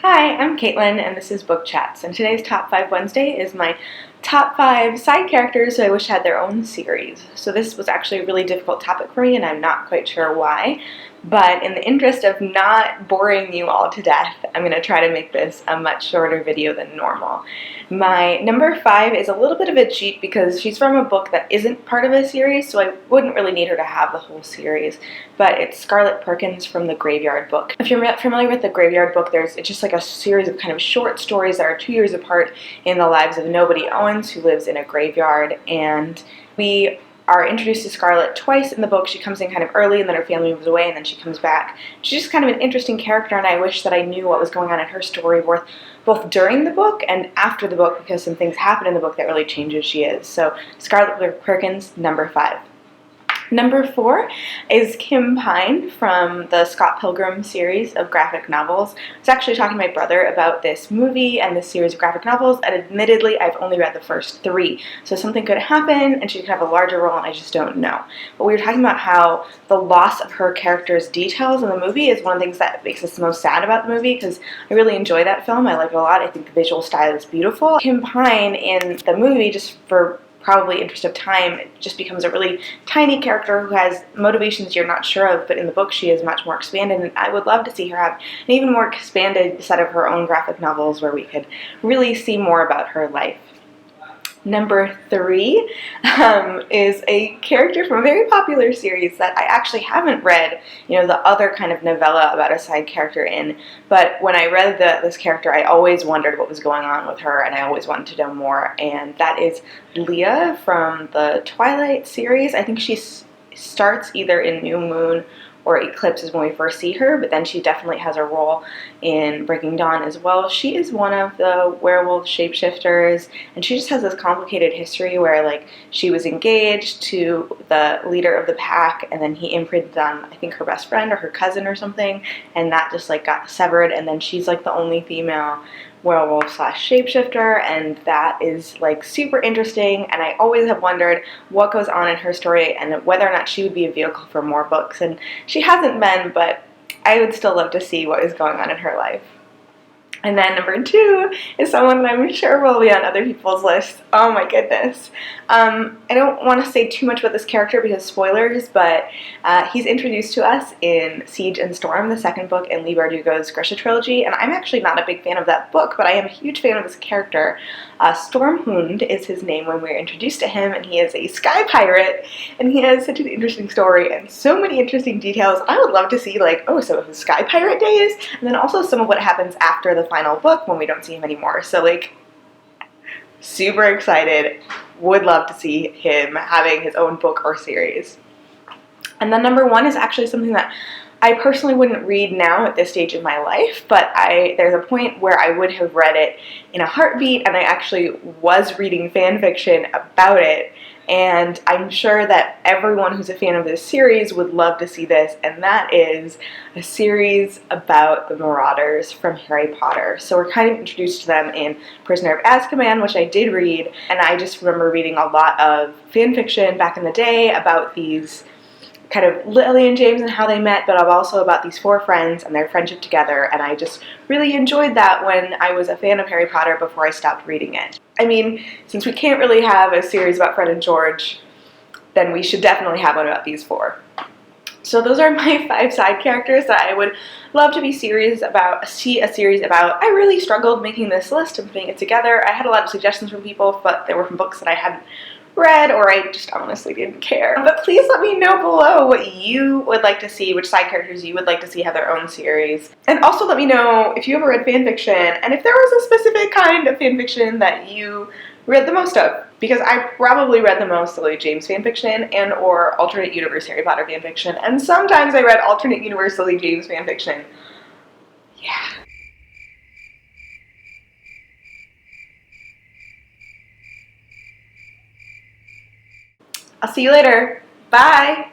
Hi, I'm Caitlin, and this is Book Chats, and today's Top 5 Wednesday is my top 5 side characters who I wish had their own series. So this was actually a really difficult topic for me, and I'm not quite sure why, but in the interest of not boring you all to death, I'm going to try to make this a much shorter video than normal. My number 5 is a little bit of a cheat because she's from a book that isn't part of a series, so I wouldn't really need her to have the whole series, but it's Scarlett Perkins from the Graveyard Book. If you're familiar with the Graveyard Book, it's just like a series of kind of short stories that are 2 years apart in the lives of Nobody Owens, who lives in a graveyard, and we are introduced to Scarlett twice in the book. She comes in kind of early and then her family moves away and then she comes back. She's just kind of an interesting character, and I wish that I knew what was going on in her story both during the book and after the book, because some things happen in the book that really change who she is. So Scarlett Perkins, number 5. Number 4 is Kim Pine from the Scott Pilgrim series of graphic novels. I was actually talking to my brother about this movie and this series of graphic novels, and admittedly I've only read the first 3, so something could happen and she could have a larger role and I just don't know. But we were talking about how the loss of her character's details in the movie is one of the things that makes us the most sad about the movie, because I really enjoy that film. I like it a lot. I think the visual style is beautiful. Kim Pine in the movie, just for probably interest of time, just becomes a really tiny character who has motivations you're not sure of, but in the book she is much more expanded, and I would love to see her have an even more expanded set of her own graphic novels where we could really see more about her life. Number 3 is a character from a very popular series that I actually haven't read, the other kind of novella about a side character in, but when I read this character, I always wondered what was going on with her, and I always wanted to know more, and that is Leah from the Twilight series. I think she starts either in New Moon or Eclipse is when we first see her, but then she definitely has a role in Breaking Dawn as well. She is one of the werewolf shapeshifters, and she just has this complicated history where, she was engaged to the leader of the pack, and then he imprinted on, I think, her best friend or her cousin or something, and that just, got severed, and then she's, the only female werewolf / shapeshifter, and that is super interesting, and I always have wondered what goes on in her story and whether or not she would be a vehicle for more books, and she hasn't been, but I would still love to see what is going on in her life. And then number 2 is someone that I'm sure will be on other people's lists. Oh my goodness. I don't want to say too much about this character because spoilers, but he's introduced to us in Siege and Storm, the second book in Leigh Bardugo's Grisha trilogy, and I'm actually not a big fan of that book, but I am a huge fan of this character. Stormwind is his name when we're introduced to him, and he is a sky pirate, and he has such an interesting story and so many interesting details. I would love to see, some of his sky pirate days, and then also some of what happens after the final book when we don't see him anymore. So, super excited. Would love to see him having his own book or series. And then number 1 is actually something that I personally wouldn't read now at this stage in my life, but there's a point where I would have read it in a heartbeat, and I actually was reading fan fiction about it, and I'm sure that everyone who's a fan of this series would love to see this, and that is a series about the Marauders from Harry Potter. So we're kind of introduced to them in Prisoner of Azkaban, which I did read, and I just remember reading a lot of fan fiction back in the day about these kind of Lily and James and how they met, but also about these 4 friends and their friendship together, and I just really enjoyed that when I was a fan of Harry Potter before I stopped reading it. I mean, since we can't really have a series about Fred and George, then we should definitely have one about these 4. So those are my 5 side characters that I would love to see a series about. I really struggled making this list and putting it together. I had a lot of suggestions from people, but they were from books that I hadn't read, or I just honestly didn't care. But please let me know below what you would like to see, which side characters you would like to see have their own series. And also let me know if you ever read fanfiction, and if there was a specific kind of fanfiction that you read the most of. Because I probably read the most Lily James fanfiction and or alternate universe Harry Potter fanfiction, and sometimes I read alternate universe Lily James fanfiction. Yeah. I'll see you later. Bye!